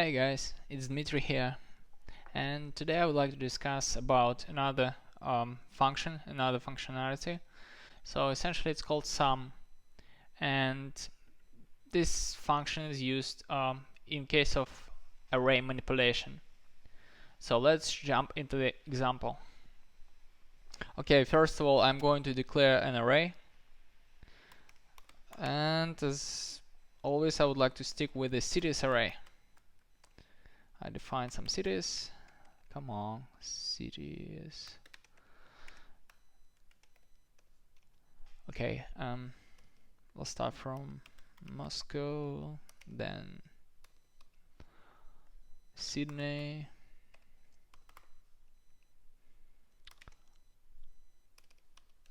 Hey guys, it's Dmitry here, and today I would like to discuss about another function, another functionality. So essentially it's called sum, and this function is used in case of array manipulation. So let's jump into the example. Okay, first of all I'm going to declare an array, and as always I would like to stick with the cities array. I define some cities. Come on, cities. Okay, we'll start from Moscow, then Sydney,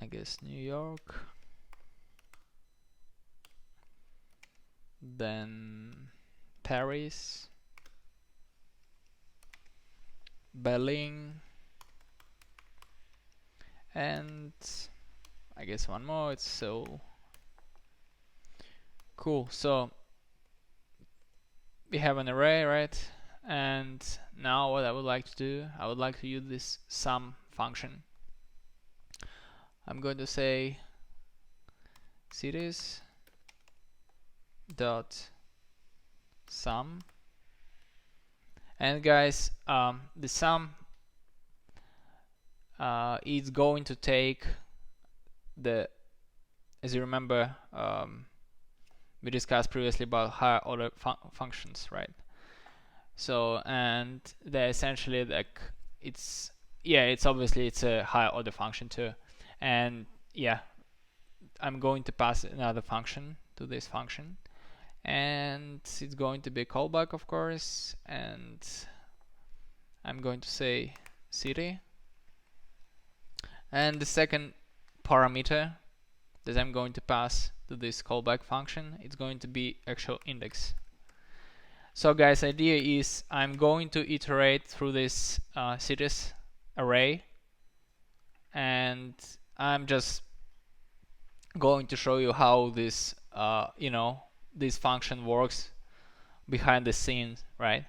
I guess New York, then Paris, Berlin, and I guess one more, it's Seoul. Cool, so we have an array, right? And now what I would like to do, I would like to use this sum function. I'm going to say cities dot sum, and guys, the sum is going to take the, as you remember, we discussed previously about higher order functions, right? So, and they're essentially like, it's obviously it's a higher order function too, and yeah, I'm going to pass another function to this function, and it's going to be a callback, of course, and I'm going to say city, and the second parameter that I'm going to pass to this callback function, it's going to be actual index. So guys, idea is I'm going to iterate through this cities array, and I'm just going to show you how this this function works behind the scenes, right?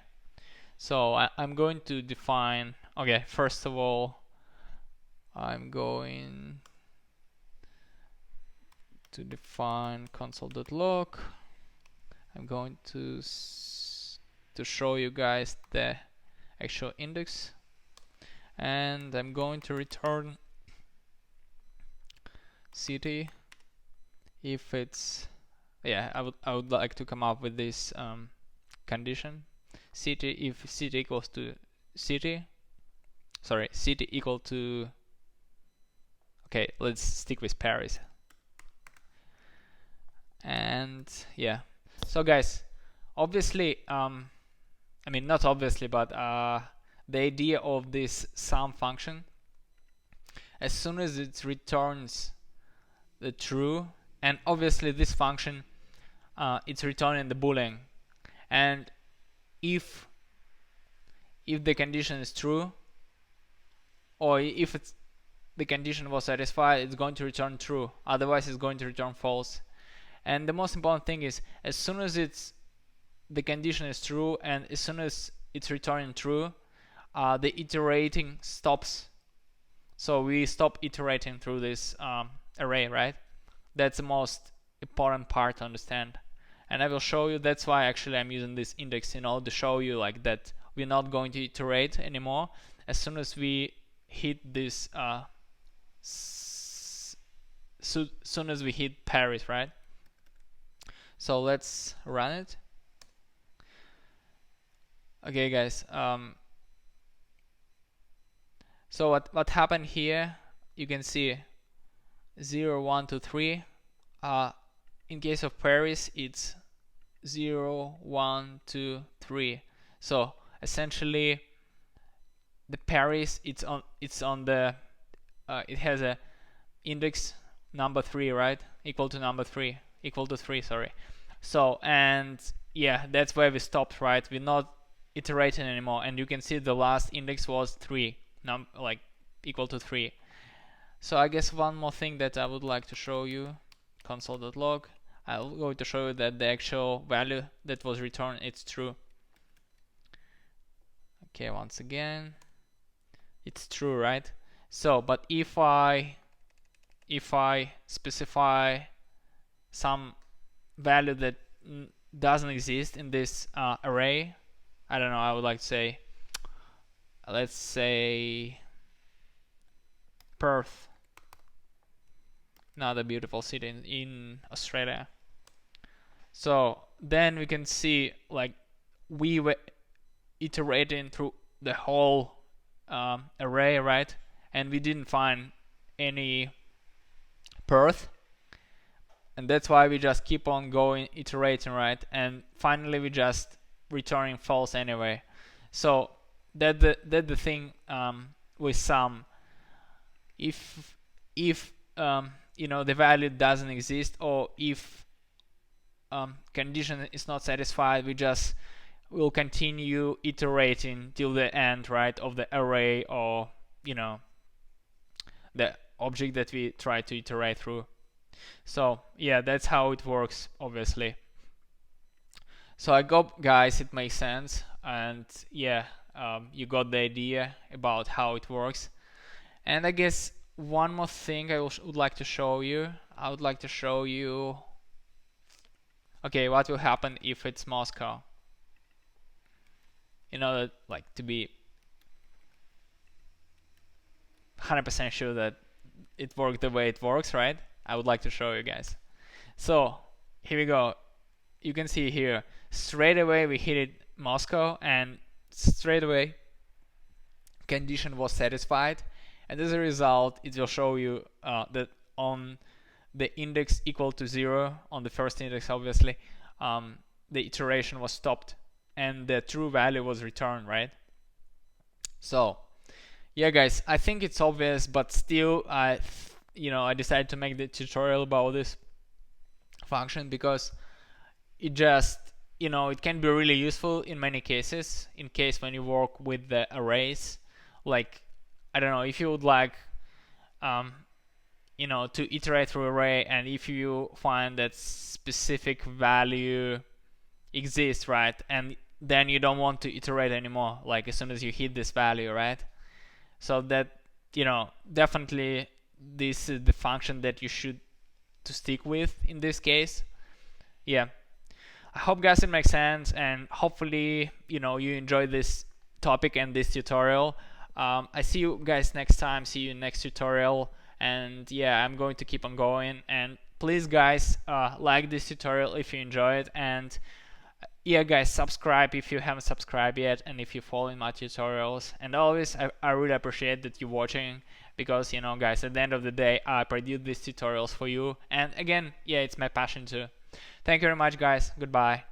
So I'm going to define, okay, first of all I'm going to define console.log. I'm going to show you guys the actual index, and I'm going to return city if it's, yeah, I would like to come up with this condition, city if city equals to city equal to, okay, let's stick with Paris. And yeah, so guys, obviously I mean, not obviously, but the idea of this sum function, as soon as it returns the true, and obviously this function it's returning the boolean, and if the condition is true, or if the condition was satisfied, it's going to return true, otherwise it's going to return false. And the most important thing is, as soon as the condition is true and as soon as it's returning true, the iterating stops. So we stop iterating through this array, right? That's the most important part to understand, and I will show you. That's why actually I'm using this index, in order to show you like that we're not going to iterate anymore as soon as we hit this soon as we hit Paris, right? So let's run it. Okay guys, so what happened here, you can see 0, 1, 2, 3. In case of Paris it's 0, 1, 2, 3. So essentially the Paris, it's on the it has a index number 3, right? Equal to 3, sorry. So, and yeah, that's where we stopped, right? We're not iterating anymore, and you can see the last index was 3, like equal to 3. So I guess one more thing that I would like to show you, console.log, I'm going to show you that the actual value that was returned, it's true. Okay, once again, it's true, right? So, but if I specify some value that doesn't exist in this array, I don't know, I would like to say, let's say Perth, another beautiful city in Australia. So then we can see like we were iterating through the whole array, right? And we didn't find any Perth, and that's why we just keep on going, iterating, right? And finally we just returning false anyway. So that's the thing with some. If you know, the value doesn't exist, or if condition is not satisfied, we just will continue iterating till the end, right, of the array, or you know, the object that we try to iterate through. So yeah, that's how it works, obviously. So I hope, guys, it makes sense, and yeah, you got the idea about how it works. And I guess one more thing I would like to show you. I would like to show you, okay, what will happen if it's Moscow. You know, like, to be 100% sure that it worked the way it works, right? I would like to show you guys. So here we go. You can see here, straight away we hit it Moscow, and straight away condition was satisfied, and as a result it will show you that on the index equal to 0, on the first index obviously, the iteration was stopped and the true value was returned, right? So yeah, guys, I think it's obvious, but still I decided to make the tutorial about this function because it just, it can be really useful in many cases, in case when you work with the arrays. Like, I don't know, if you would like to iterate through array, and if you find that specific value exists, right, and then you don't want to iterate anymore, like as soon as you hit this value, right? So that, definitely this is the function that you should to stick with in this case. Yeah, I hope, guys, it makes sense, and hopefully you enjoy this topic and this tutorial. I see you guys next time, see you next tutorial, and yeah, I'm going to keep on going. And please, guys, like this tutorial if you enjoy it, and yeah, guys, subscribe if you haven't subscribed yet, and if you follow my tutorials. And always, I really appreciate that you're watching, because guys, at the end of the day I produce these tutorials for you, and again, yeah, it's my passion too. Thank you very much, guys. Goodbye.